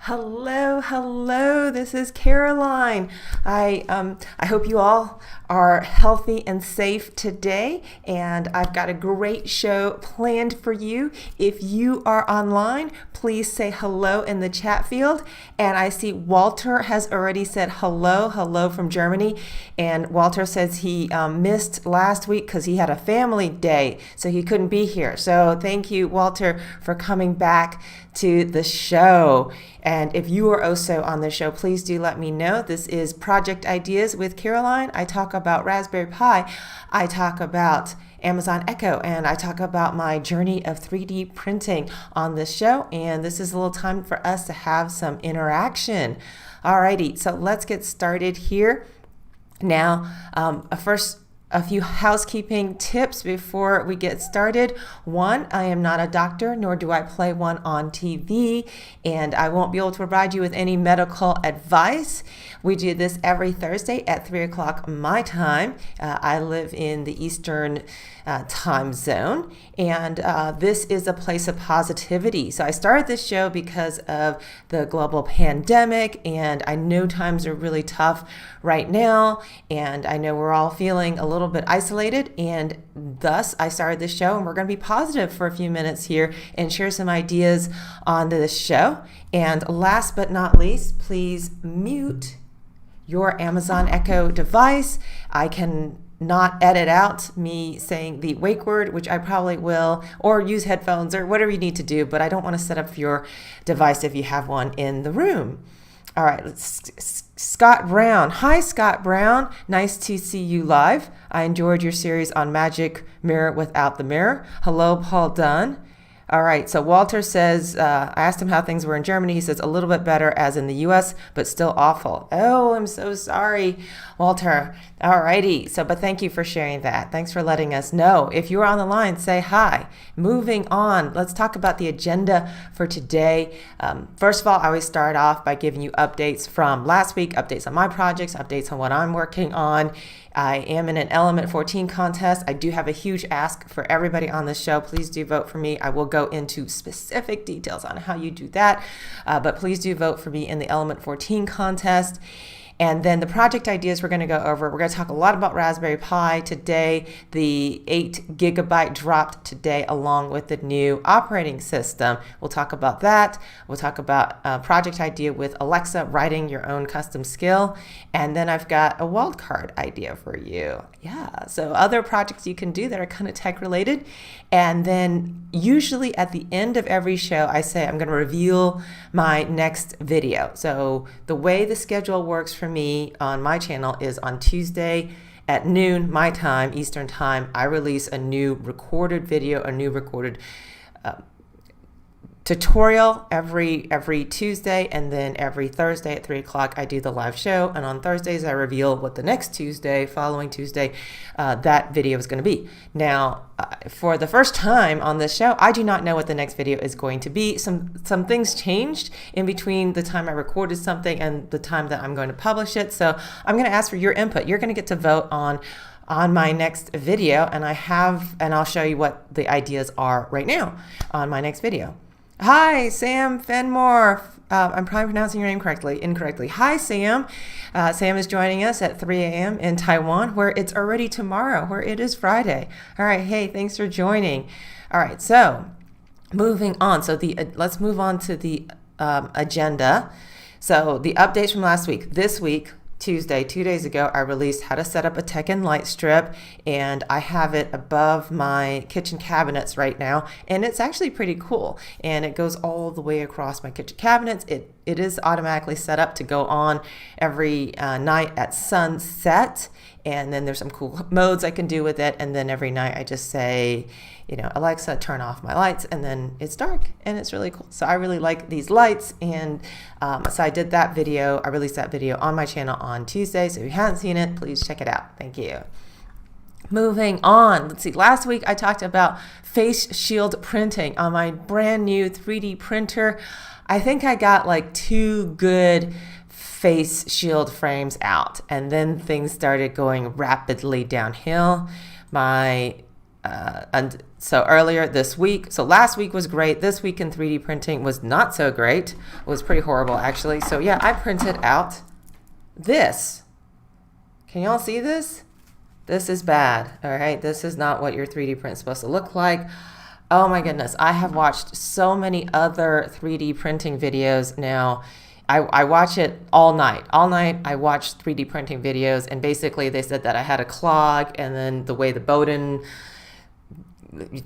Hello, this is Caroline. I hope you all are healthy and safe today, and I've got a great show planned for you. If you are online, please say hello in the chat field. And I see Walter has already said hello from Germany. And Walter says he missed last week because he had a family day, so he couldn't be here. So thank you, Walter, for coming back to the show. And if you are also on the show, please do let me know. This is Project Ideas with Caroline. I talk about Raspberry Pi. I talk about Amazon Echo, and I talk about my journey of 3D printing on this show. And this is a little time for us to have some interaction. Alrighty, so let's get started here. Now, first, a few housekeeping tips before we get started. One, I am not a doctor, nor do I play one on TV, and I won't be able to provide you with any medical advice. We do this every Thursday at 3 o'clock my time. I live in the Eastern time zone, and this is a place of positivity. So I started this show because of the global pandemic, and I know times are really tough right now, and I know we're all feeling a little bit isolated, and thus I started this show, and we're going to be positive for a few minutes here and share some ideas on this show. And last but not least, please mute your Amazon Echo device. I can not edit out me saying the wake word, which I probably will, or use headphones or whatever you need to do, but I don't want to set up your device if you have one in the room. All right, Scott Brown. Hi, Scott Brown. Nice to see you live. I enjoyed your series on Magic Mirror Without the Mirror. Hello, Paul Dunn. All right, so Walter says, I asked him how things were in Germany. He says, a little bit better as in the US, but still awful. Oh, I'm so sorry, Walter. All righty, but thank you for sharing that. Thanks for letting us know. If you're on the line, say hi. Moving on, let's talk about the agenda for today. First of all, I always start off by giving you updates from last week, updates on my projects, updates on what I'm working on. I am in an Element14 contest. I do have a huge ask for everybody on the show. Please do vote for me. I will go into specific details on how you do that, but please do vote for me in the Element14 contest. And then the project ideas we're going to go over. We're going to talk a lot about Raspberry Pi today. The 8 gigabyte dropped today along with the new operating system. We'll talk about that. We'll talk about a project idea with Alexa, writing your own custom skill. And then I've got a wildcard idea for you. Yeah, so other projects you can do that are kind of tech related. And then usually at the end of every show, I say I'm going to reveal my next video. So the way the schedule works for me on my channel is on Tuesday at noon, my time, Eastern time, I release a new recorded video, a new recorded tutorial every Tuesday, and then every Thursday at 3 o'clock I do the live show, and on Thursdays I reveal what the next Tuesday, following Tuesday, that video is going to be. Now, for the first time on this show, I do not know what the next video is going to be. Some things changed in between the time I recorded something and the time that I'm going to publish it, so I'm going to ask for your input. You're going to get to vote on my next video, and I'll show you what the ideas are right now on my next video. Hi, Sam Fenmore. I'm probably pronouncing your name incorrectly. Hi, Sam. Sam is joining us at 3 a.m. in Taiwan, where it's already tomorrow, where it is Friday. All right. Hey, thanks for joining. All right. So moving on. So let's move on to the agenda. So the updates from last week. This week, Tuesday, 2 days ago, I released how to set up a Tekken light strip, and I have it above my kitchen cabinets right now, and it's actually pretty cool, and it goes all the way across my kitchen cabinets. It is automatically set up to go on every night at sunset, and then there's some cool modes I can do with it, and then every night I just say, Alexa, turn off my lights, and then it's dark, and it's really cool. So I really like these lights, and so I did that video. I released that video on my channel on Tuesday, so if you haven't seen it, please check it out. Thank you. Moving on, let's see. Last week I talked about face shield printing on my brand new 3D printer. I think I got like 2 good face shield frames out, and then things started going rapidly downhill. So earlier this week, so last week was great. This week in 3D printing was not so great. It was pretty horrible, actually. So yeah, I printed out this. Can y'all see this? This is bad, all right? This is not what your 3D print is supposed to look like. Oh my goodness, I have watched so many other 3D printing videos now. I watch it all night. All night I watch 3D printing videos, and basically they said that I had a clog, and then the way the Bowden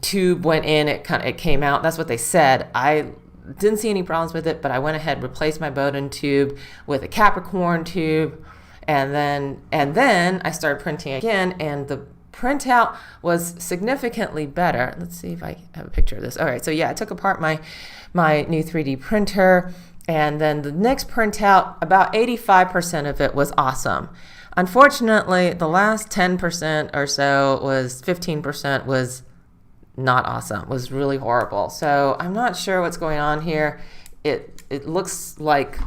tube went in, it came out. That's what they said. I didn't see any problems with it, but I went ahead, replaced my Bowden tube with a Capricorn tube, and then I started printing again, and the printout was significantly better. Let's see if I have a picture of this. All right, so yeah, I took apart my new 3D printer, and then the next printout, about 85% of it was awesome. Unfortunately, the last 10% or so 15% was not awesome, was really horrible. So I'm not sure what's going on here. It looks like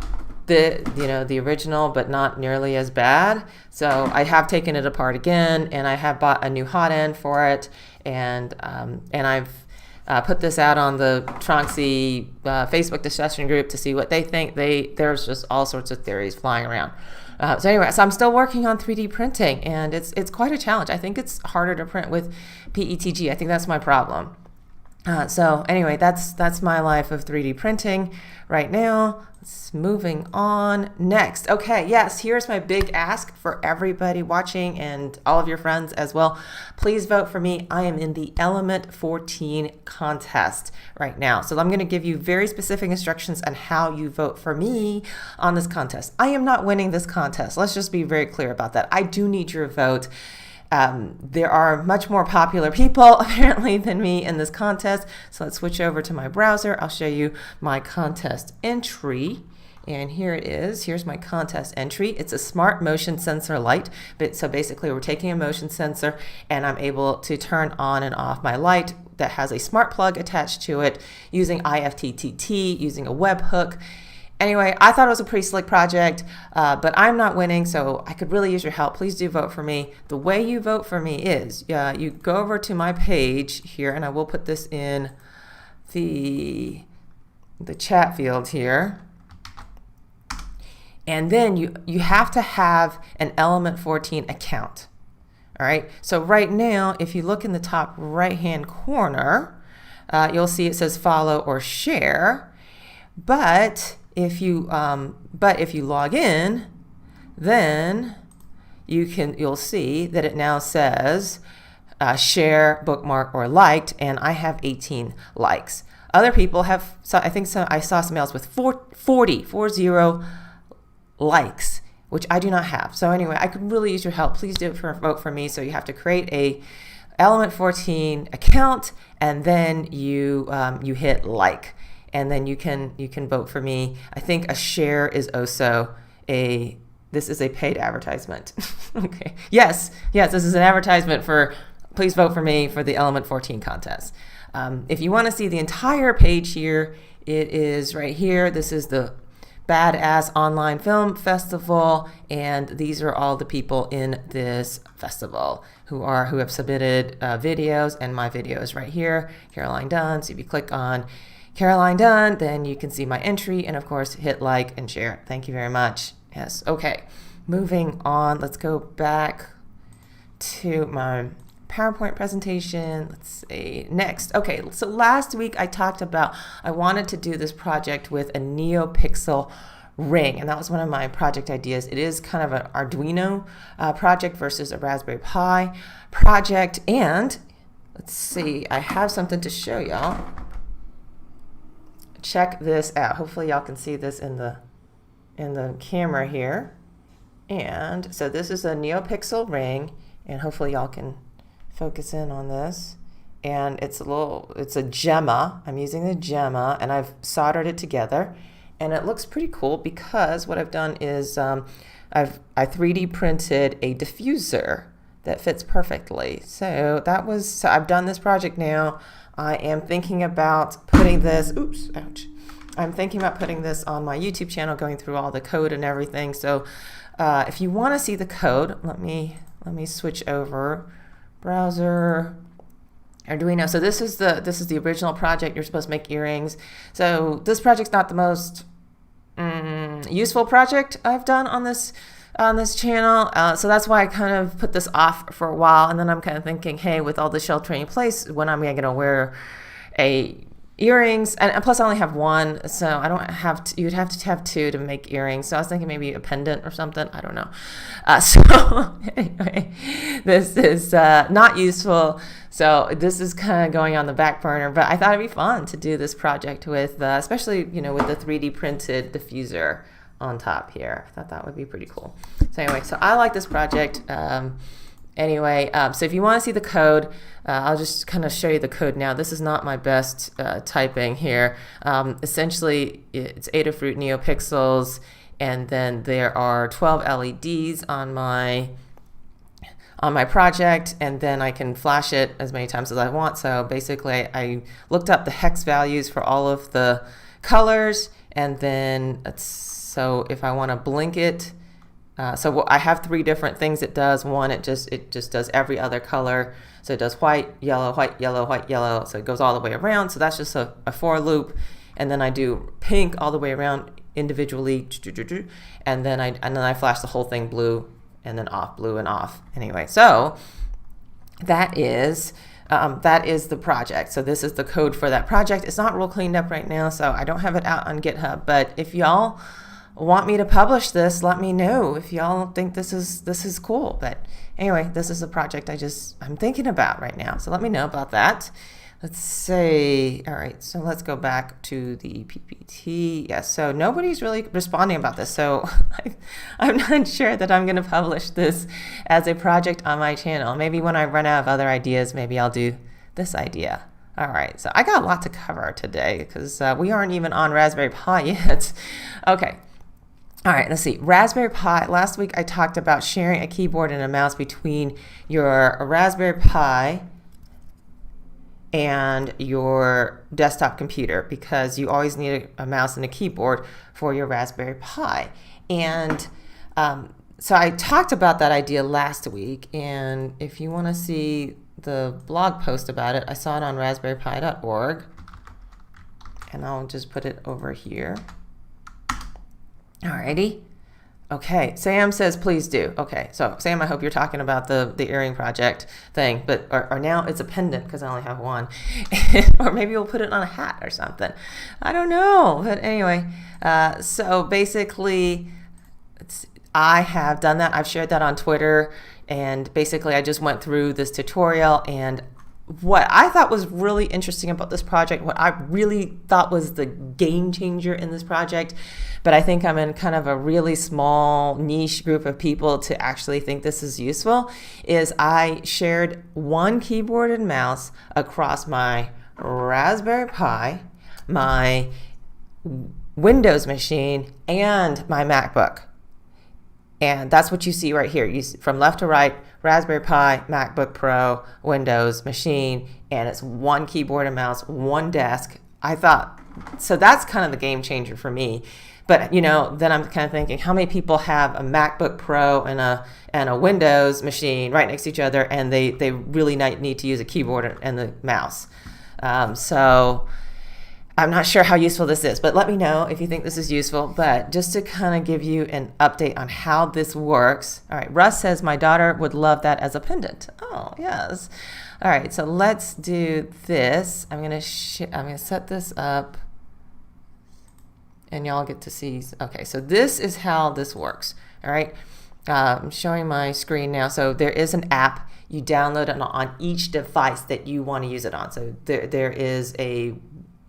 the original, but not nearly as bad. So I have taken it apart again, and I have bought a new hot end for it, and I've put this out on the Tronxy Facebook discussion group to see what they think. There's just all sorts of theories flying around. So anyway, so I'm still working on 3D printing, and it's quite a challenge. I think it's harder to print with PETG. I think that's my problem. So anyway, that's my life of 3D printing right now. Moving on next. Okay, yes, here's my big ask for everybody watching and all of your friends as well. Please vote for me. I am in the Element14 Contest right now. So I'm going to give you very specific instructions on how you vote for me on this contest. I am not winning this contest. Let's just be very clear about that. I do need your vote. There are much more popular people apparently than me in this contest. So let's switch over to my browser. I'll show you my contest entry. And here it is. Here's my contest entry. It's a smart motion sensor light. So basically we're taking a motion sensor, and I'm able to turn on and off my light that has a smart plug attached to it using IFTTT, using a webhook. Anyway, I thought it was a pretty slick project, but I'm not winning, so I could really use your help. Please do vote for me. The way you vote for me is you go over to my page here, and I will put this in the chat field here. And then you have to have an Element14 account. All right, so right now, if you look in the top right-hand corner, you'll see it says follow or share, but if you log in, then you'll see that it now says share, bookmark, or liked, and I have 18 likes. Other people have, I saw somebody else with 40 likes, which I do not have. So anyway, I could really use your help. Please vote for me. So you have to create a Element14 account, and then you hit like. And then you can vote for me. I think a share is also this is a paid advertisement. Okay. Yes, this is an advertisement for, please vote for me for the Element14 contest. If you want to see the entire page here, it is right here. This is the Badass Online Film Festival, and these are all the people in this festival who have submitted videos, and my video is right here, Caroline Dunn. So if you click on Caroline Dunn, then you can see my entry, and of course hit like and share. Thank you very much. Yes, okay, moving on. Let's go back to my PowerPoint presentation. Let's see, next. Okay, so last week I talked about I wanted to do this project with a Neopixel ring, and that was one of my project ideas. It is kind of an Arduino project versus a Raspberry Pi project, and let's see, I have something to show y'all. Check this out. Hopefully y'all can see this in the camera here. And so this is a Neopixel ring, and hopefully y'all can focus in on this. And it's a Gemma. I'm using the Gemma, and I've soldered it together, and it looks pretty cool because what I've done is I 3D printed a diffuser that fits perfectly. So I've done this project now. I am thinking about putting this, I'm thinking about putting this on my YouTube channel, going through all the code and everything. So if you want to see the code, let me switch over. Browser, Arduino. So this is the original project. You're supposed to make earrings. So this project's not the most useful project I've done on this channel. So that's why I kind of put this off for a while. And then I'm kind of thinking, hey, with all the sheltering in place, when am I going to wear earrings? And plus I only have one, so I don't have to, you'd have to have two to make earrings. So I was thinking maybe a pendant or something. I don't know. So anyway, this is not useful. So this is kind of going on the back burner, but I thought it'd be fun to do this project with, especially, with the 3D printed diffuser on top here. I thought that would be pretty cool. So anyway, so I like this project. So if you want to see the code, I'll just kind of show you the code now. This is not my best typing here. Essentially, it's Adafruit Neopixels, and then there are 12 LEDs on my project, and then I can flash it as many times as I want. So basically, I looked up the hex values for all of the colors, and then so if I want to blink it, so I have 3 different things it does. One, it just does every other color. So it does white, yellow, white, yellow, white, yellow. So it goes all the way around. So that's just a for loop. And then I do pink all the way around individually, and then I flash the whole thing blue, and then off, blue and off. Anyway, so that is the project. So this is the code for that project. It's not real cleaned up right now, so I don't have it out on GitHub. But if y'all want me to publish this, let me know if y'all think this is cool. But anyway, this is a project I'm thinking about right now. So let me know about that. Let's say, all right, so let's go back to the PPT. Yes, so nobody's really responding about this. So I'm not sure that I'm going to publish this as a project on my channel. Maybe when I run out of other ideas, maybe I'll do this idea. All right, so I got a lot to cover today because we aren't even on Raspberry Pi yet. Okay. All right, let's see. Raspberry Pi, last week I talked about sharing a keyboard and a mouse between your Raspberry Pi and your desktop computer, because you always need a mouse and a keyboard for your Raspberry Pi. And so I talked about that idea last week, and if you want to see the blog post about it, I saw it on raspberrypi.org, and I'll just put it over here. Alrighty. Okay, Sam says, please do. Okay, so Sam, I hope you're talking about the earring project thing, but or now it's a pendant because I only have one. Or maybe we'll put it on a hat or something. I don't know, but anyway, so basically, I have done that. I've shared that on Twitter, and basically I just went through this tutorial, and what I thought was really interesting about this project, what I really thought was the game changer in this project, but I think I'm in kind of a really small niche group of people to actually think this is useful, is I shared one keyboard and mouse across my Raspberry Pi, my Windows machine, and my MacBook. And that's what you see right here. You see, from left to right, Raspberry Pi, MacBook Pro, Windows machine, and it's one keyboard and mouse, one desk. I thought, so that's kind of the game changer for me. But then I'm kind of thinking, how many people have a MacBook Pro and a Windows machine right next to each other, and they really need to use a keyboard and the mouse? So I'm not sure how useful this is, but let me know if you think this is useful. But just to kind of give you an update on how this works. All right, Russ says, my daughter would love that as a pendant. Oh, yes. All right, so let's do this. I'm gonna set this up, and y'all get to see. Okay, so this is how this works. All right, I'm showing my screen now. So there is an app. You download it on each device that you want to use it on. So there is a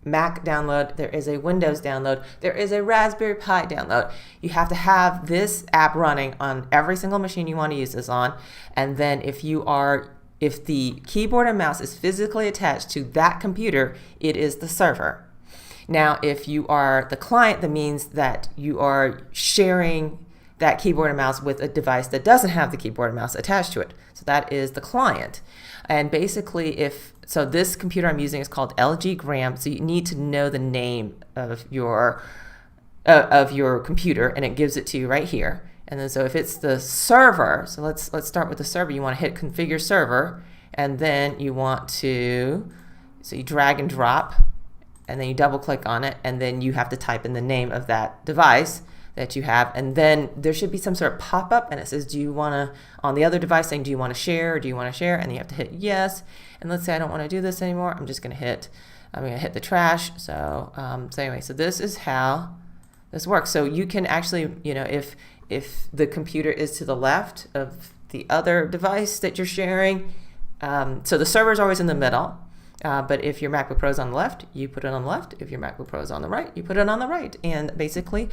Mac download, there is a Windows download, there is a Raspberry Pi download. You have to have this app running on every single machine you want to use this on. And then if the keyboard and mouse is physically attached to that computer, it is the server. Now, if you are the client, that means that you are sharing that keyboard and mouse with a device that doesn't have the keyboard and mouse attached to it. So that is the client. And basically, so this computer I'm using is called LG Gram, so you need to know the name of your computer, and it gives it to you right here. And then so if it's the server, so let's start with the server. You want to hit configure server, and then you want to, so you drag and drop, and then you double click on it, and then you have to type in the name of that device that you have, and then there should be some sort of pop-up, and it says, do you want to, on the other device saying, do you want to share, or do you want to share, and you have to hit yes. And let's say I don't want to do this anymore, I'm going to hit the trash. So anyway, so this is how this works. So you can actually, you know, if the computer is to the left of the other device that you're sharing, so the server is always in the middle, but if your MacBook Pro is on the left, you put it on the left. If your MacBook Pro is on the right, you put it on the right. And basically,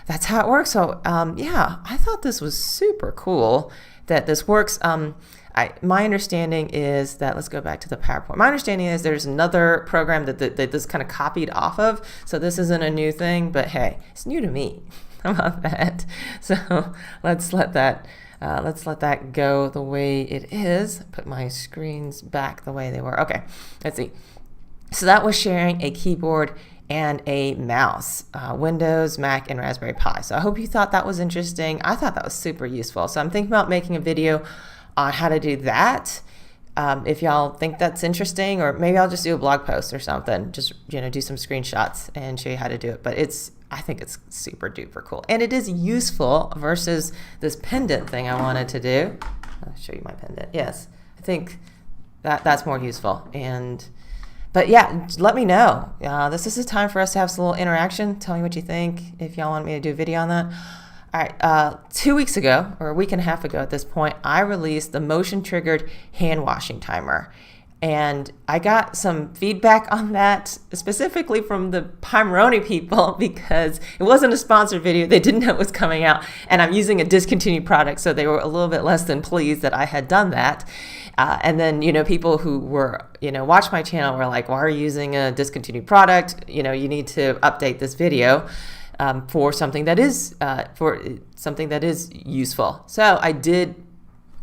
that's how it works. So yeah, I thought this was super cool that this works. My understanding is that, let's go back to the PowerPoint. My understanding is there's another program that this kind of copied off of. So this isn't a new thing, but hey, it's new to me. How about that? So let's let that go the way it is. Put my screens back the way they were. Okay, let's see. So that was sharing a keyboard and a mouse, Windows, Mac, and Raspberry Pi. So I hope you thought that was interesting. I thought that was super useful. So I'm thinking about making a video on how to do that. If y'all think that's interesting, or maybe I'll just do a blog post or something, just, you know, do some screenshots and show you how to do it. But I think it's super duper cool, and it is useful versus this pendant thing I wanted to do. I'll show you my pendant. Yes, I think that's more useful. But yeah, let me know. This is a time for us to have some little interaction. Tell me what you think if y'all want me to do a video on that. All right, 2 weeks ago, or a week and a half ago at this point, I released the motion-triggered hand washing timer. And I got some feedback on that, specifically from the Pomeroni people, because it wasn't a sponsored video. They didn't know it was coming out. And I'm using a discontinued product, so they were a little bit less than pleased that I had done that. And then, you know, people who were, you know, watch my channel were like, why are you using a discontinued product? You know, you need to update this video for something that is useful. So I did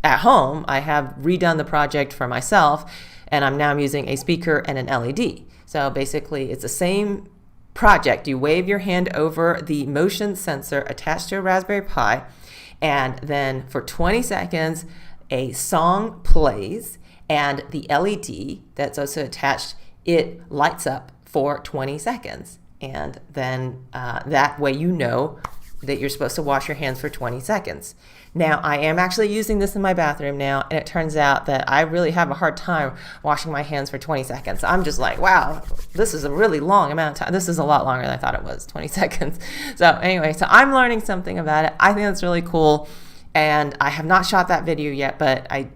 at home. I have redone the project for myself, and I'm using a speaker and an LED. So basically, it's the same project. You wave your hand over the motion sensor attached to a Raspberry Pi, and then for 20 seconds, a song plays, and the LED that's also attached, it lights up for 20 seconds. And then that way you know that you're supposed to wash your hands for 20 seconds. Now, I am actually using this in my bathroom now, and it turns out that I really have a hard time washing my hands for 20 seconds. I'm just like, wow, this is a really long amount of time. This is a lot longer than I thought it was, 20 seconds. So anyway, so I'm learning something about it. I think that's really cool, and I have not shot that video yet, but I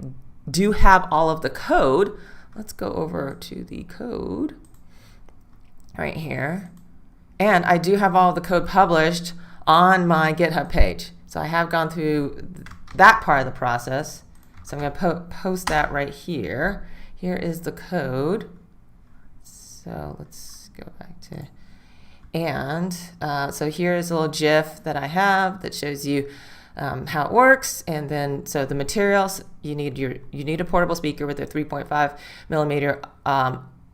do have all of the code. Let's go over to the code right here. And I do have all of the code published on my GitHub page. So I have gone through that part of the process. So I'm going to post that right here. Here is the code. So let's go back to, and so here's a little GIF that I have that shows you how it works. And then, so the materials, you need a portable speaker with a 3.5 millimeter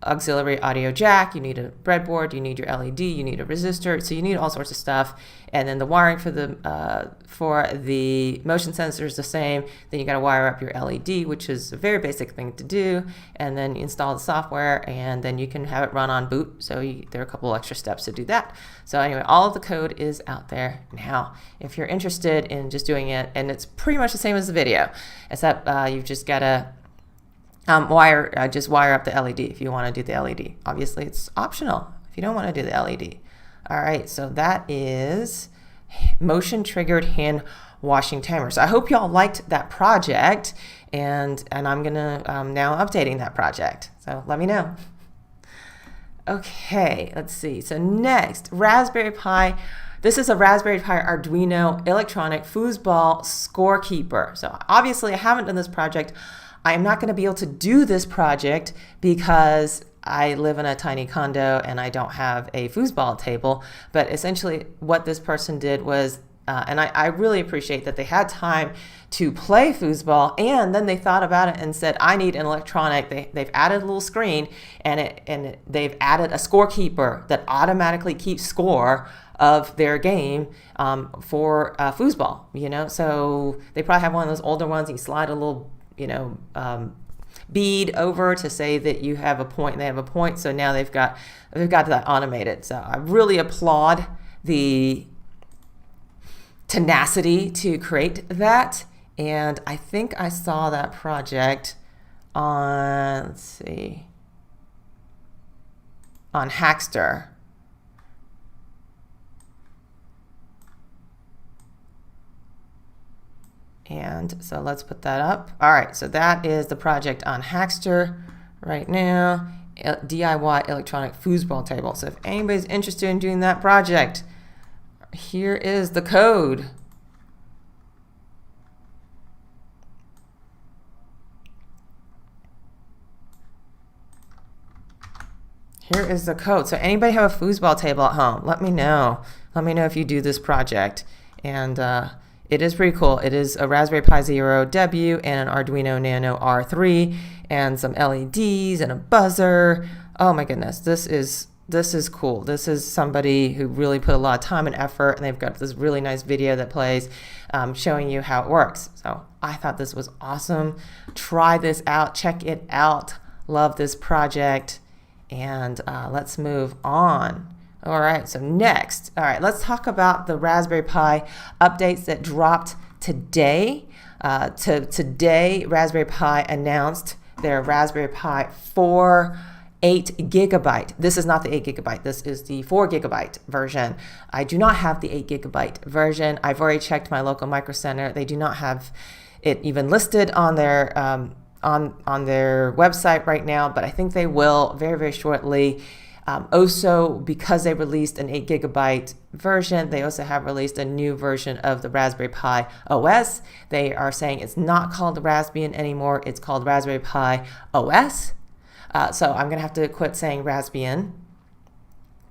auxiliary audio jack, you need a breadboard, you need your LED, you need a resistor, so you need all sorts of stuff. And then the wiring for the motion sensor is the same. Then you got to wire up your LED, which is a very basic thing to do, and then you install the software, and then you can have it run on boot. So there are a couple extra steps to do that. So anyway, all of the code is out there now. If you're interested in just doing it, and it's pretty much the same as the video, except you've just got to just wire up the LED if you want to do the LED. Obviously, it's optional if you don't want to do the LED. All right, so that is motion triggered hand washing timer. So I hope y'all liked that project, and I'm gonna now updating that project. So let me know. Okay, let's see. So next, Raspberry Pi. This is a Raspberry Pi Arduino electronic foosball scorekeeper. So obviously, I haven't done this project. I am not going to be able to do this project because I live in a tiny condo and I don't have a foosball table. But essentially what this person did was, and I really appreciate that they had time to play foosball, and then they thought about it and said, I need an electronic. They've added a little screen, and they've added a scorekeeper that automatically keeps score of their game for foosball. You know, so they probably have one of those older ones. You slide a little bead over to say that you have a point and they have a point. So now they've got that automated. So I really applaud the tenacity to create that. And I think I saw that project on, let's see, on Hackster. And so let's put that up. All right, so that is the project on Hackster right now, DIY electronic foosball table. So if anybody's interested in doing that project, here is the code. Here is the code. So anybody have a foosball table at home? Let me know. Let me know if you do this project. And it is pretty cool. It is a Raspberry Pi Zero W and an Arduino Nano R3 and some LEDs and a buzzer. Oh my goodness, this is cool. This is somebody who really put a lot of time and effort, and they've got this really nice video that plays showing you how it works. So I thought this was awesome. Try this out. Check it out. Love this project. And let's move on. All right, so next, all right, let's talk about the Raspberry Pi updates that dropped today. Today, Raspberry Pi announced their Raspberry Pi 4 8 gigabyte. This is not the 8 gigabyte. This is the 4 gigabyte version. I do not have the 8 gigabyte version. I've already checked my local Micro Center. They do not have it even listed on their on their website right now, but I think they will very, very shortly. Also, because they released an 8 gigabyte version, they also have released a new version of the Raspberry Pi OS. They are saying it's not called Raspbian anymore. It's called Raspberry Pi OS. So I'm going to have to quit saying Raspbian,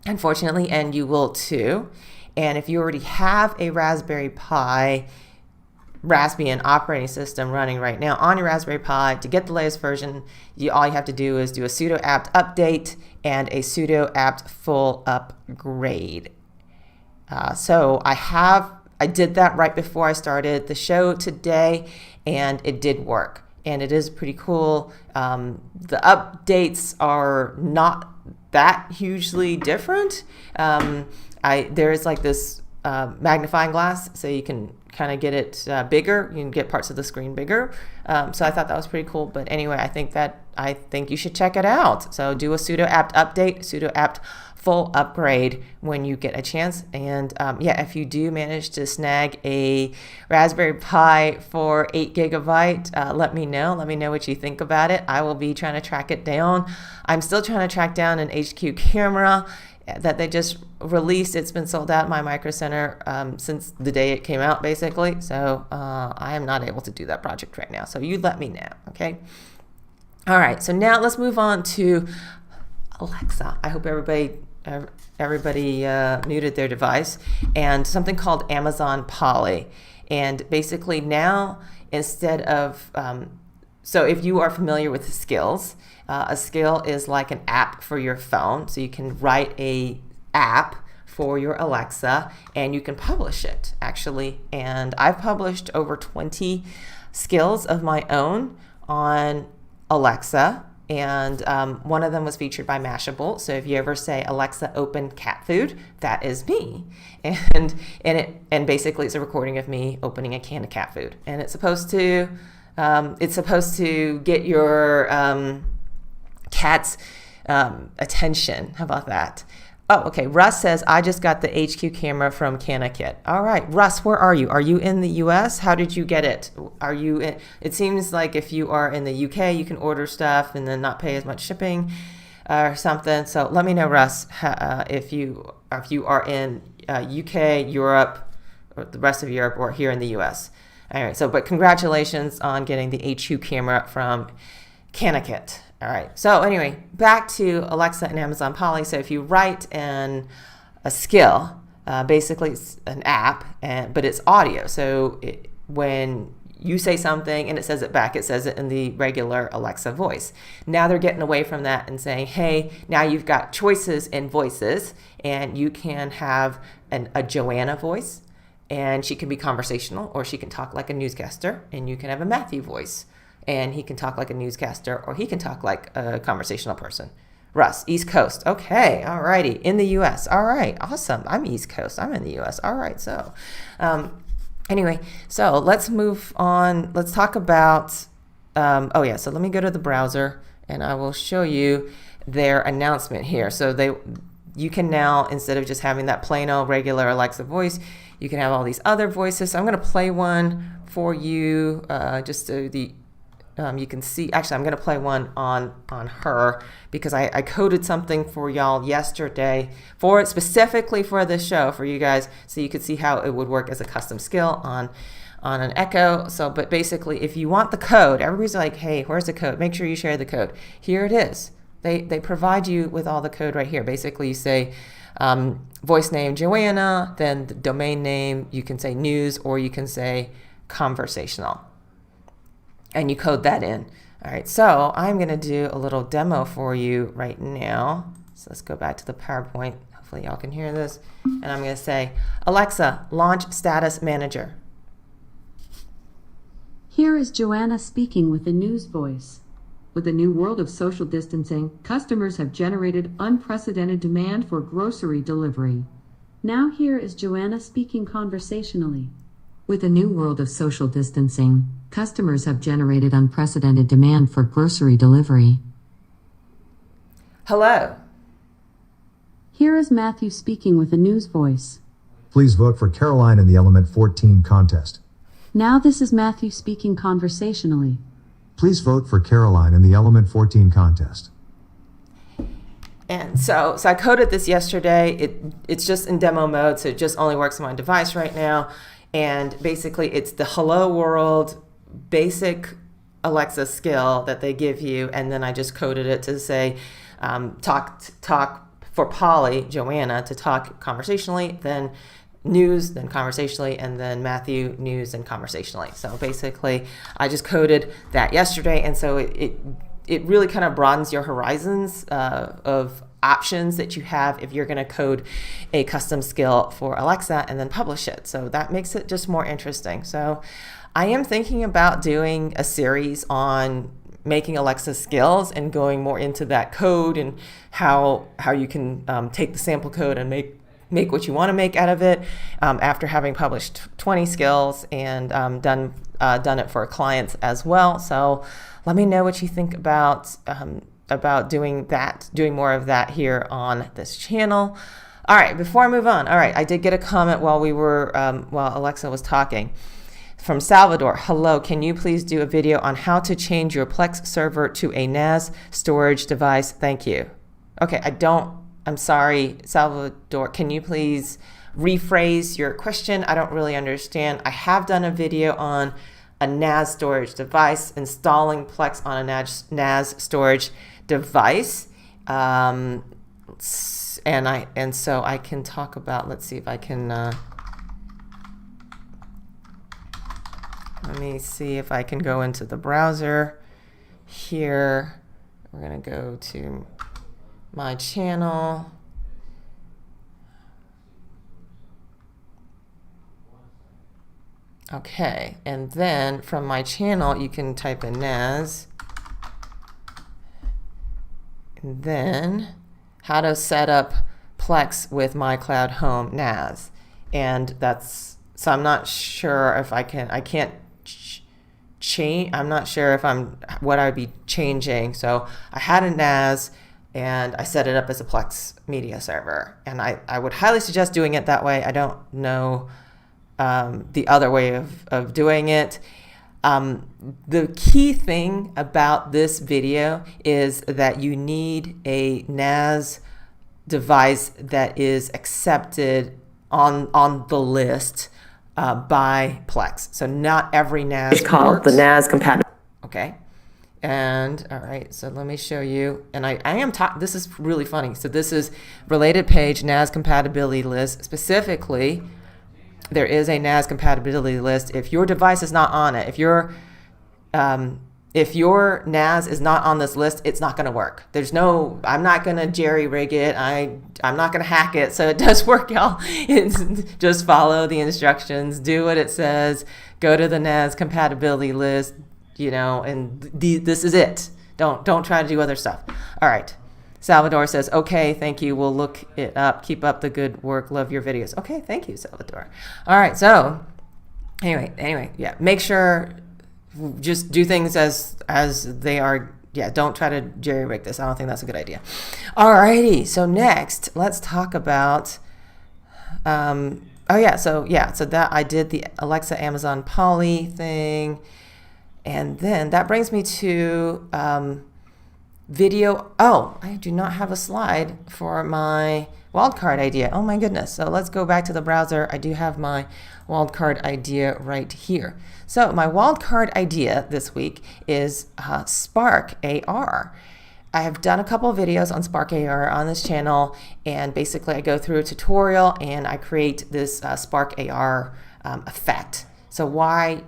unfortunately, and you will too. And if you already have a Raspberry Pi Raspbian operating system running right now on your Raspberry Pi, to get the latest version, all you have to do is do a sudo apt update and a sudo apt full upgrade. So I did that right before I started the show today, and it did work. And it is pretty cool. The updates are not that hugely different. There is like this magnifying glass, so you can kind of get it bigger. You can get parts of the screen bigger. So I thought that was pretty cool. But anyway, I think you should check it out. So do a sudo apt update, sudo apt full upgrade when you get a chance. And yeah, if you do manage to snag a Raspberry Pi for 8 gigabyte, let me know. Let me know what you think about it. I will be trying to track it down. I'm still trying to track down an HQ camera that they just released. It's been sold out in my Micro Center since the day it came out, basically. So I am not able to do that project right now. So you let me know, okay? All right, so now let's move on to Alexa. I hope everybody muted their device, and something called Amazon Polly. And basically now, instead of, so if you are familiar with skills, a skill is like an app for your phone. So you can write a app for your Alexa and you can publish it, actually. And I've published over 20 skills of my own on Alexa. And one of them was featured by Mashable. So if you ever say, Alexa, open cat food, that is me. And basically it's a recording of me opening a can of cat food. And it's supposed to get your cat's attention. How about that? Oh, okay. Russ says, I just got the HQ camera from CanaKit. All right. Russ, where are you? Are you in the US? How did you get it? Are you in, it seems like if you are in the UK, you can order stuff and then not pay as much shipping or something. So let me know, Russ, if you are in UK, Europe, or the rest of Europe, or here in the US. All right. So, but congratulations on getting the HQ camera from CanaKit. All right, so anyway, back to Alexa and Amazon Polly. So if you write a skill, basically it's an app, but it's audio. So when you say something and it says it back, it says it in the regular Alexa voice. Now they're getting away from that and saying, hey, now you've got choices in voices, and you can have a Joanna voice, and she can be conversational, or she can talk like a newscaster, and you can have a Matthew voice. and he can talk like a newscaster, or he can talk like a conversational person. Russ, East Coast. Okay, all righty. In the U.S. All right, awesome. I'm East Coast. I'm in the U.S. All right, so anyway, so let's move on. Let's talk about, so let me go to the browser, and I will show you their announcement here. So you can now, instead of just having that plain old regular Alexa voice, you can have all these other voices. So I'm going to play one for you, just so you can see. Actually, I'm going to play one on her, because I coded something for y'all yesterday specifically for this show for you guys, so you could see how it would work as a custom skill on an Echo. So, but basically, if you want the code, everybody's like, hey, where's the code? Make sure you share the code. Here it is. They provide you with all the code right here. Basically, you say voice name Joanna, then the domain name, you can say news, or you can say conversational, and you code that in. All right, so I'm going to do a little demo for you right now. So let's go back to the PowerPoint. Hopefully y'all can hear this. And I'm going to say, Alexa, launch status manager. Here is Joanna speaking with the news voice. With the new world of social distancing, customers have generated unprecedented demand for grocery delivery. Now here is Joanna speaking conversationally. With the new world of social distancing, customers have generated unprecedented demand for grocery delivery. Hello. Here is Matthew speaking with a news voice. Please vote for Caroline in the Element14 Contest. Now this is Matthew speaking conversationally. Please vote for Caroline in the Element14 Contest. And so I coded this yesterday. It's just in demo mode, so it just only works on my device right now. And basically, it's the hello world basic Alexa skill that they give you. And then I just coded it to say, talk for Polly, Joanna, to talk conversationally, then news, then conversationally, and then Matthew, news, and conversationally. So basically, I just coded that yesterday. And so it really kind of broadens your horizons of options that you have if you're going to code a custom skill for Alexa and then publish it. So that makes it just more interesting. So I am thinking about doing a series on making Alexa skills and going more into that code and how you can take the sample code and make what you want to make out of it after having published 20 skills and done it for clients as well. So let me know what you think about doing more of that here on this channel. All right, before I move on, all right, I did get a comment while Alexa was talking from Salvador. Hello, can you please do a video on how to change your Plex server to a NAS storage device? Thank you. Okay, I'm sorry, Salvador, can you please rephrase your question? I don't really understand. I have done a video on a NAS storage device, installing Plex on a NAS storage device, and so I can talk about. Let's see if I can. Let me see if I can go into the browser here. We're gonna go to my channel. Okay, and then from my channel, you can type in NAS. And then how to set up Plex with my Cloud Home NAS. And so I'm not sure if I can't change. I'm not sure if what I would be changing. So I had a NAS and I set it up as a Plex media server. And I would highly suggest doing it that way. I don't know the other way of doing it. The key thing about this video is that you need a NAS device that is accepted on the list by Plex. So not every NAS It's called works. the NAS compatible. Okay. And all right, so let me show you. And I am this is really funny. So this is related page NAS compatibility list. Specifically, there is a NAS compatibility list. If your device is not on it, if your NAS is not on this list, it's not going to work. I'm not going to jerry rig it. I'm not going to hack it. So it does work, y'all. Just follow the instructions, do what it says, go to the NAS compatibility list, and this is it. Don't try to do other stuff. All right. Salvador says, okay, thank you. We'll look it up. Keep up the good work. Love your videos. Okay, thank you, Salvador. All right, so anyway, yeah, make sure just do things as they are. Yeah, don't try to jerry-rig this. I don't think that's a good idea. All righty, so next, let's talk about, so that I did the Alexa Amazon Polly thing, and then that brings me to video. Oh, I do not have a slide for my wildcard idea. Oh my goodness. So let's go back to the browser. I do have my wildcard idea right here. So my wildcard idea this week is Spark AR. I have done a couple of videos on Spark AR on this channel, and basically I go through a tutorial and I create this Spark AR effect. So why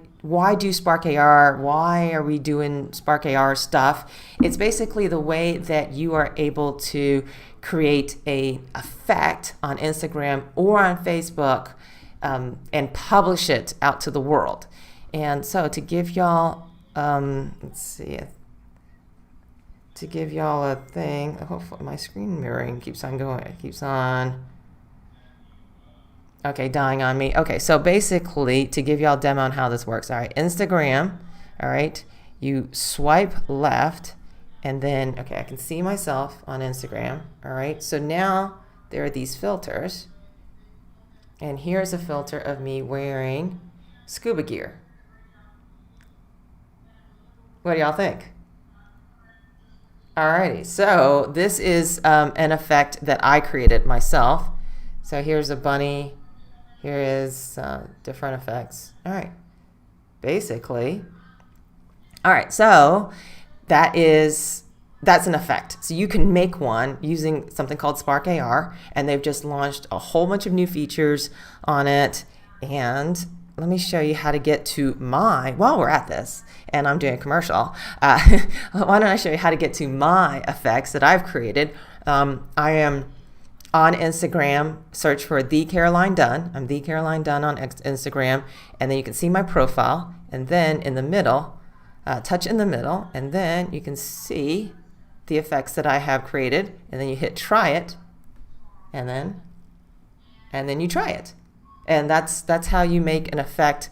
do Spark AR? Why are we doing Spark AR stuff? It's basically the way that you are able to create a effect on Instagram or on Facebook and publish it out to the world. And so to give y'all, to give y'all a thing, hopefully my screen mirroring keeps on going. It keeps on. Okay, dying on me. Okay, so basically, to give y'all a demo on how this works. All right, Instagram, all right, you swipe left, and then, okay, I can see myself on Instagram, all right? So now there are these filters, and here's a filter of me wearing scuba gear. What do y'all think? All righty, so this is an effect that I created myself. So here's a bunny. Here is different effects. All right, basically. All right, so that's an effect. So you can make one using something called Spark AR, and they've just launched a whole bunch of new features on it. And let me show you how to get to while we're at this, and I'm doing a commercial, why don't I show you how to get to my effects that I've created. I am on Instagram, search for The Caroline Dunn. I'm The Caroline Dunn on Instagram, and then you can see my profile, and then in the middle, touch in the middle, and then you can see the effects that I have created, and then you hit try it, and then you try it. And that's how you make an effect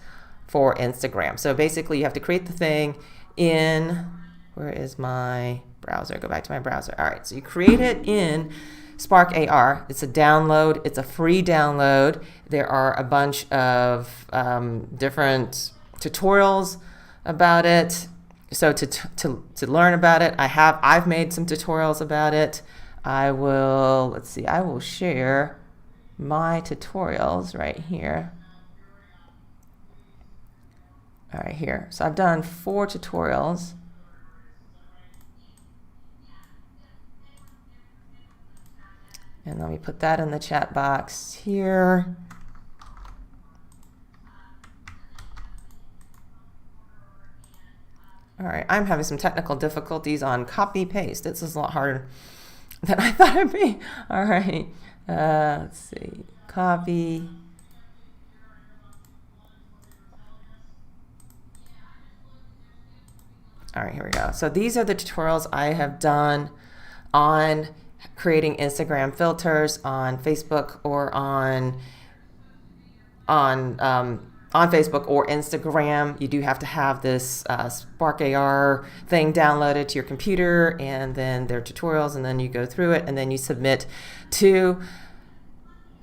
for Instagram. So basically you have to create the thing in, where is my browser? Go back to my browser. All right, so you create it in Spark AR. It's a download. It's a free download. There are a bunch of different tutorials about it. So to learn about it, I've made some tutorials about it. I will share my tutorials right here. All right, here. So I've done 4 tutorials. And let me put that in the chat box here. All right, I'm having some technical difficulties on copy paste. This is a lot harder than I thought it'd be. All right, let's see, copy. All right, here we go. So these are the tutorials I have done on creating Instagram filters on Facebook or on Facebook or Instagram. You do have to have this Spark AR thing downloaded to your computer, and then there are tutorials, and then you go through it, and then you submit to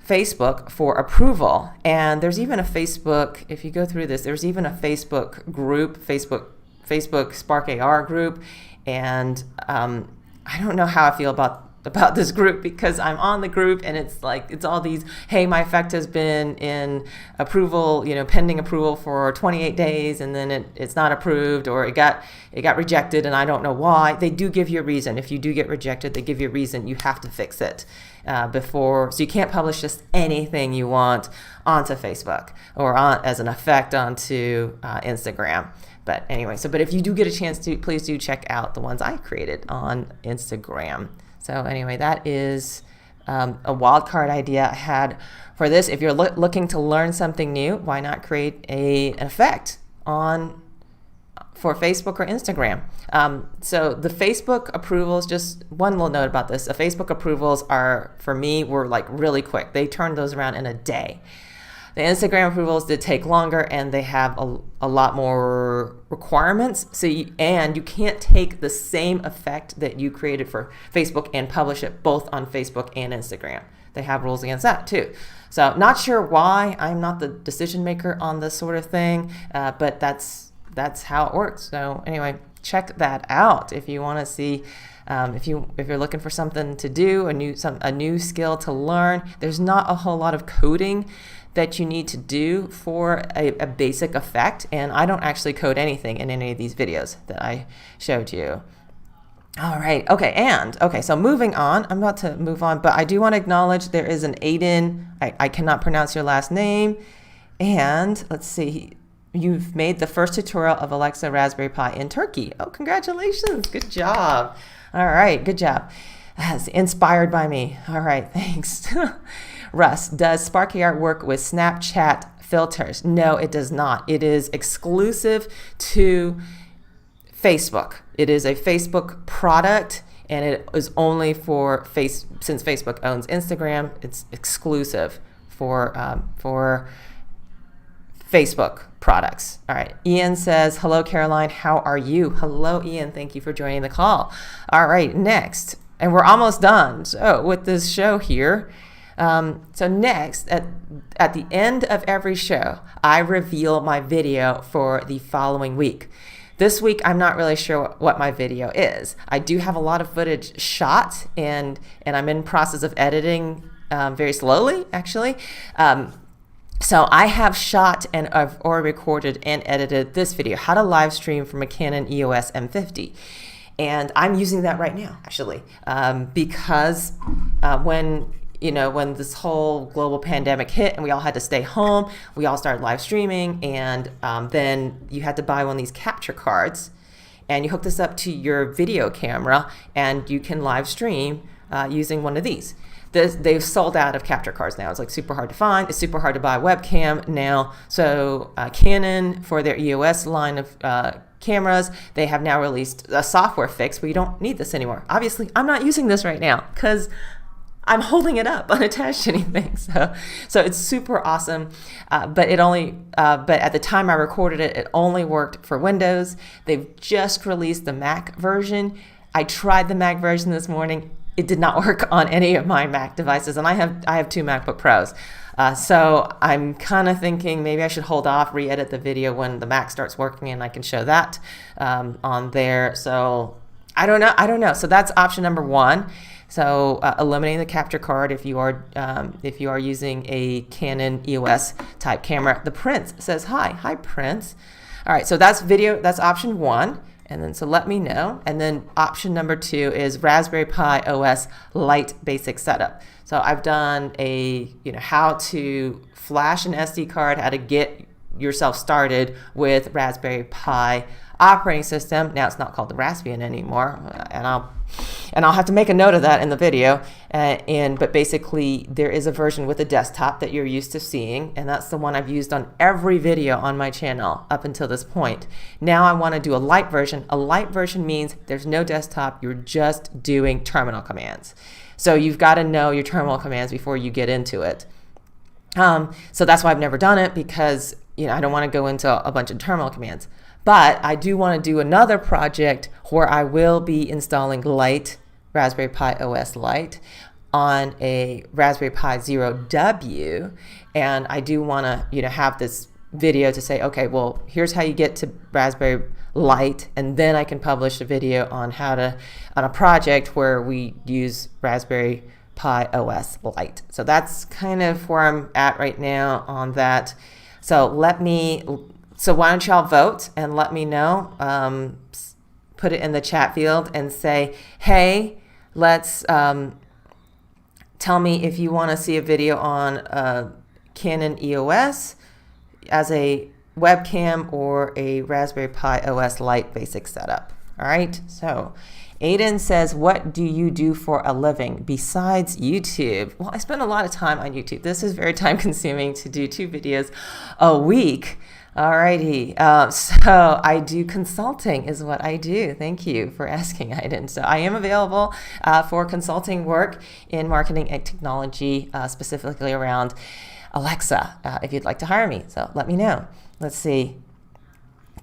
Facebook for approval. And there's even a Facebook, if you go through this, there's even a Facebook group, Facebook Spark AR group, and I don't know how I feel about this group, because I'm on the group and it's all these, hey, my effect has been in approval, pending approval for 28 days, and then it's not approved, or it got rejected and I don't know why. They do give you a reason. If you do get rejected, they give you a reason. You have to fix it so you can't publish just anything you want onto Facebook or as an effect onto Instagram. But anyway, but if you do get a chance to, please do check out the ones I created on Instagram. So anyway, that is a wildcard idea I had for this. If you're looking to learn something new, why not create an effect on for Facebook or Instagram. So the Facebook approvals, just one little note about this, the Facebook approvals are, for me, were like really quick. They turned those around in a day. The Instagram approvals did take longer, and they have a lot more requirements. So you can't take the same effect that you created for Facebook and publish it both on Facebook and Instagram. They have rules against that too. So not sure why. I'm not the decision maker on this sort of thing, but that's how it works. So anyway, check that out if you want to see. If you're looking for something to do, a new skill to learn. There's not a whole lot of coding that you need to do for a basic effect, and I don't actually code anything in any of these videos that I showed you. All right, okay, so moving on. I'm about to move on, but I do want to acknowledge there is an Aiden. I cannot pronounce your last name, and let's see. You've made the first tutorial of Alexa Raspberry Pi in Turkey. Oh, congratulations, good job. All right, good job. That's inspired by me. All right, thanks. Russ, does Sparky Art work with Snapchat filters? No, it does not. It is exclusive to Facebook. It is a Facebook product, and it is only for since Facebook owns Instagram, it's exclusive for Facebook products. All right. Ian says, hello, Caroline. How are you? Hello, Ian. Thank you for joining the call. All right. Next. And we're almost done. So with this show here. So next, at the end of every show, I reveal my video for the following week. This week, I'm not really sure what my video is. I do have a lot of footage shot, and I'm in process of editing very slowly, actually. So I have shot and I've already recorded and edited this video, how to live stream from a Canon EOS M50. And I'm using that right now, actually, because when this whole global pandemic hit and we all had to stay home, we all started live streaming, and then you had to buy one of these capture cards, and you hook this up to your video camera, and you can live stream using one of these. They've sold out of capture cards now. It's like super hard to find. It's super hard to buy a webcam now. So Canon, for their EOS line of cameras, they have now released a software fix where you don't need this anymore. Obviously, I'm not using this right now because I'm holding it up unattached to anything. So it's super awesome. But at the time I recorded it, it only worked for Windows. They've just released the Mac version. I tried the Mac version this morning. It did not work on any of my Mac devices, and I have two MacBook Pros. So I'm kind of thinking maybe I should hold off, re-edit the video when the Mac starts working, and I can show that on there. So I don't know. So that's option number one. So eliminating the capture card if you are using a Canon EOS type camera. The Prince says hi Prince. All right, so that's option one. And then so let me know. And then option number two is Raspberry Pi OS Lite basic setup. So I've done how to flash an SD card, how to get yourself started with Raspberry Pi operating system. Now it's not called the Raspbian anymore, and I'll have to make a note of that in the video. But basically, there is a version with a desktop that you're used to seeing, and that's the one I've used on every video on my channel up until this point. Now I want to do a light version. A light version means there's no desktop. You're just doing terminal commands. So you've got to know your terminal commands before you get into it. So that's why I've never done it, because I don't want to go into a bunch of terminal commands. But I do want to do another project where I will be installing Lite, Raspberry Pi OS Lite, on a Raspberry Pi Zero W, and I do want to have this video to say, okay, well, here's how you get to Raspberry Lite, and then I can publish a video on on a project where we use Raspberry Pi OS Lite. So that's kind of where I'm at right now on that. So why don't y'all vote and let me know. Put it in the chat field and say, hey, let's tell me if you want to see a video on Canon EOS as a webcam or a Raspberry Pi OS Lite basic setup. All right. So Aiden says, what do you do for a living besides YouTube? Well, I spend a lot of time on YouTube. This is very time consuming to do 2 videos a week. Alrighty. So I do consulting is what I do. Thank you for asking, Aiden. So I am available for consulting work in marketing and technology, specifically around Alexa, if you'd like to hire me. So let me know. Let's see.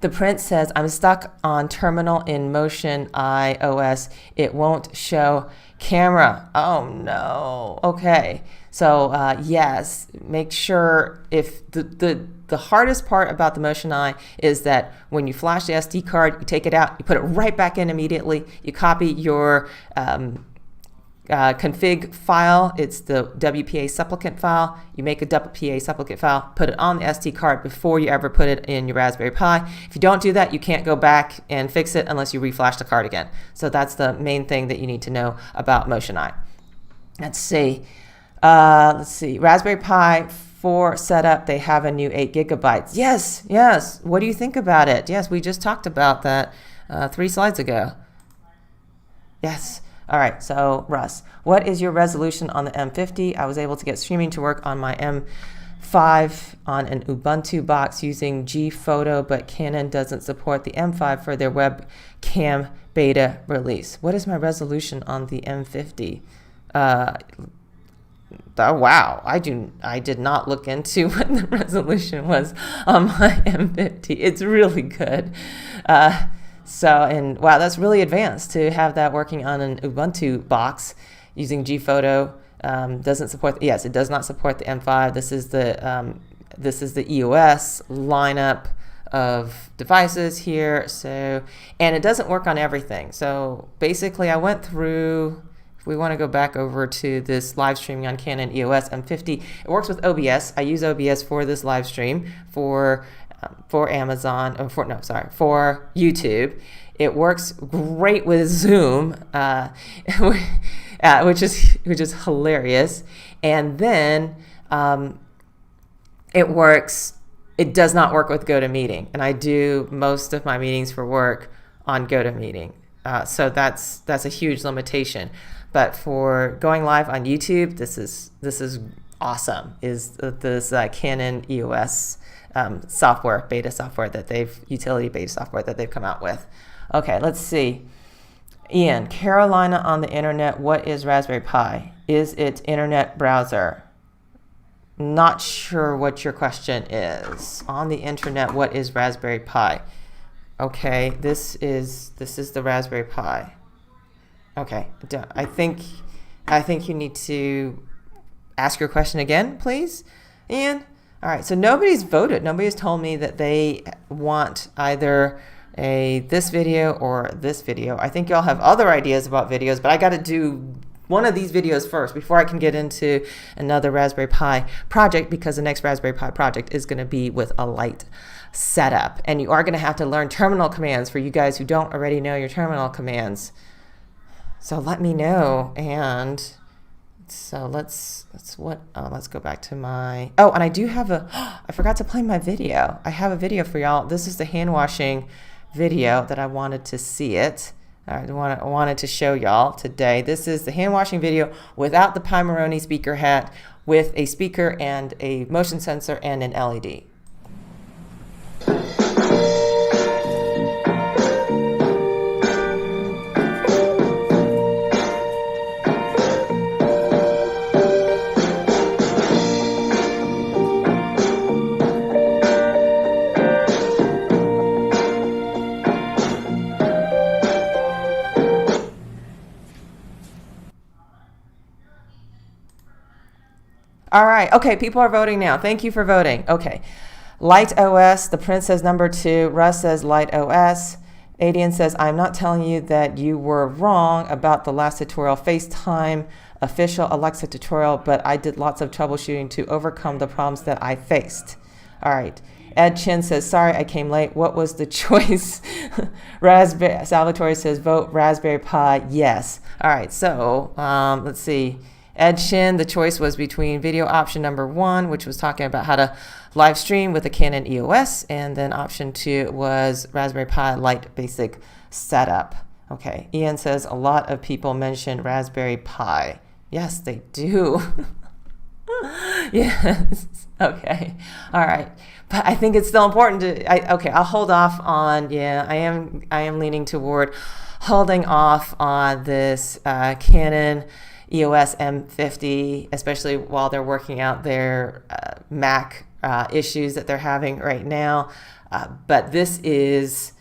The Prince says, I'm stuck on terminal in Motion iOS. It won't show camera. Oh no. Okay. So yes, make sure if the hardest part about the Motion Eye is that when you flash the SD card, you take it out, you put it right back in immediately, you copy your config file, it's the WPA supplicant file, you make a WPA supplicant file, put it on the SD card before you ever put it in your Raspberry Pi. If you don't do that, you can't go back and fix it unless you reflash the card again. So that's the main thing that you need to know about Motion Eye. Let's see. Raspberry Pi 4 setup, they have a new 8 gigabytes. Yes. What do you think about it? Yes, we just talked about that 3 slides ago. Yes. All right, so Russ, what is your resolution on the M50? I was able to get streaming to work on my M5 on an Ubuntu box using G-Photo, but Canon doesn't support the M5 for their webcam beta release. What is my resolution on the M50? Oh, wow, I did not look into what the resolution was on my M50. It's really good. Wow, that's really advanced to have that working on an Ubuntu box using G-Photo. Doesn't support. Yes, it does not support the M5. This is the EOS lineup of devices here. So, and it doesn't work on everything. So basically, I went through. If we want to go back over to this live streaming on Canon EOS M50, it works with OBS. I use OBS for this live stream for Amazon, for YouTube. It works great with Zoom, which is hilarious. And then it does not work with GoToMeeting, and I do most of my meetings for work on GoToMeeting. So that's a huge limitation. But for going live on YouTube, this is awesome. Is this Canon EOS software, beta software utility beta software that they've come out with. Okay, let's see. Ian, Carolina on the internet, what is Raspberry Pi? Is it internet browser? Not sure what your question is. On the internet, what is Raspberry Pi? Okay, this is the Raspberry Pi. Okay, I think you need to ask your question again, please, Ian. All right, so nobody's voted. Nobody has told me that they want either this video or this video. I think y'all have other ideas about videos, but I got to do one of these videos first before I can get into another Raspberry Pi project, because the next Raspberry Pi project is going to be with a light setup. And you are going to have to learn terminal commands for you guys who don't already know your terminal commands. So let me know. And so let's go back to my, and I do have I forgot to play my video. I have a video for y'all. This is the hand washing video that I wanted to see it. I wanted to show y'all today. This is the hand washing video without the Pimeroni speaker hat, with a speaker and a motion sensor and an LED. All right. Okay. People are voting now. Thank you for voting. Okay. Light OS. The Prince says number 2. Russ says Light OS. Adian says, I'm not telling you that you were wrong about the last tutorial, FaceTime official Alexa tutorial, but I did lots of troubleshooting to overcome the problems that I faced. All right. Ed Chin says, sorry, I came late. What was the choice? Salvatore says, vote Raspberry Pi. Yes. All right. So let's see. Ed Shin, the choice was between video option number 1, which was talking about how to live stream with a Canon EOS, and then option 2 was Raspberry Pi Lite basic setup. Okay, Ian says a lot of people mention Raspberry Pi. Yes, they do. Yes. Okay. All right. But I think it's still important to. Okay. I'll hold off on. Yeah. I am leaning toward holding off on this Canon EOS M50, especially while they're working out their Mac issues that they're having right now. But this is.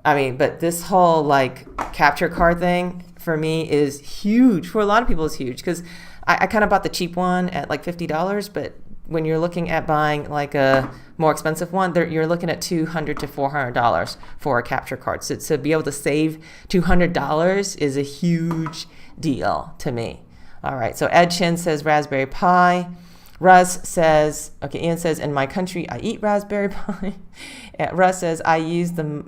But this whole like capture card thing for me is huge. For a lot of people, it's huge because I kind of bought the cheap one at like $50, but when you're looking at buying like a more expensive one, you're looking at $200 to $400 for a capture card. So to be able to save $200 is a huge deal to me. All right. So Ed Chin says Raspberry Pi. Russ says, okay, Ian says, in my country, I eat Raspberry Pi. Russ says, I use the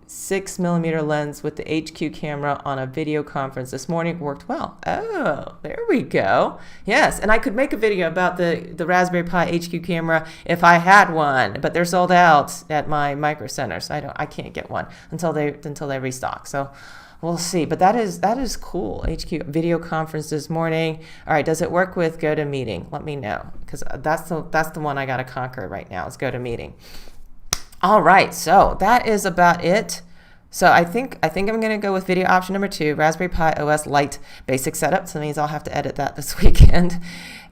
6mm lens with the HQ camera on a video conference this morning. Worked well. Oh, there we go. Yes, and I could make a video about the Raspberry Pi HQ camera if I had one, but they're sold out at my Micro Center, so I can't get one until they restock. So we'll see. But that is cool. HQ video conference this morning. All right, does it work with GoToMeeting? Let me know, because that's the one I got to conquer right now is GoToMeeting. All right, so that is about it. So I think I'm going to go with video option number 2, Raspberry Pi OS Lite basic setup. So that means I'll have to edit that this weekend.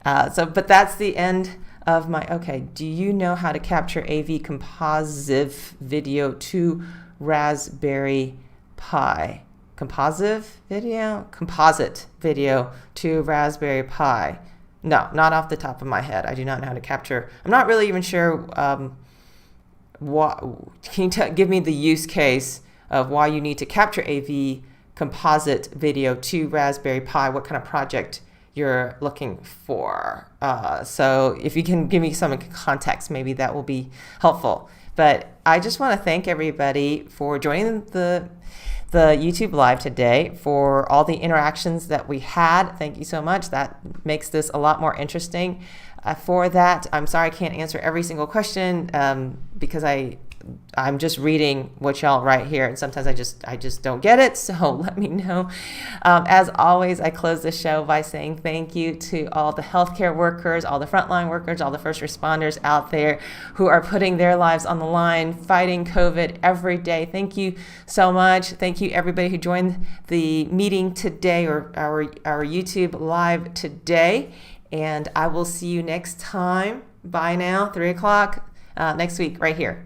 But that's the end of my. Okay, do you know how to capture AV composite video to Raspberry Pi? Composite video to Raspberry Pi. No, not off the top of my head. I do not know how to capture. I'm not really even sure. Can you give me the use case of why you need to capture AV composite video to Raspberry Pi? What kind of project you're looking for? So if you can give me some context, maybe that will be helpful. But I just want to thank everybody for joining the YouTube Live today, for all the interactions that we had. Thank you so much. That makes this a lot more interesting. For that, I'm sorry I can't answer every single question because I'm just reading what y'all write here, and sometimes I just don't get it. So let me know. As always, I close the show by saying thank you to all the healthcare workers, all the frontline workers, all the first responders out there who are putting their lives on the line, fighting COVID every day. Thank you so much. Thank you everybody who joined the meeting today, or our YouTube Live today. And I will see you next time. Bye now, 3 o'clock next week right here.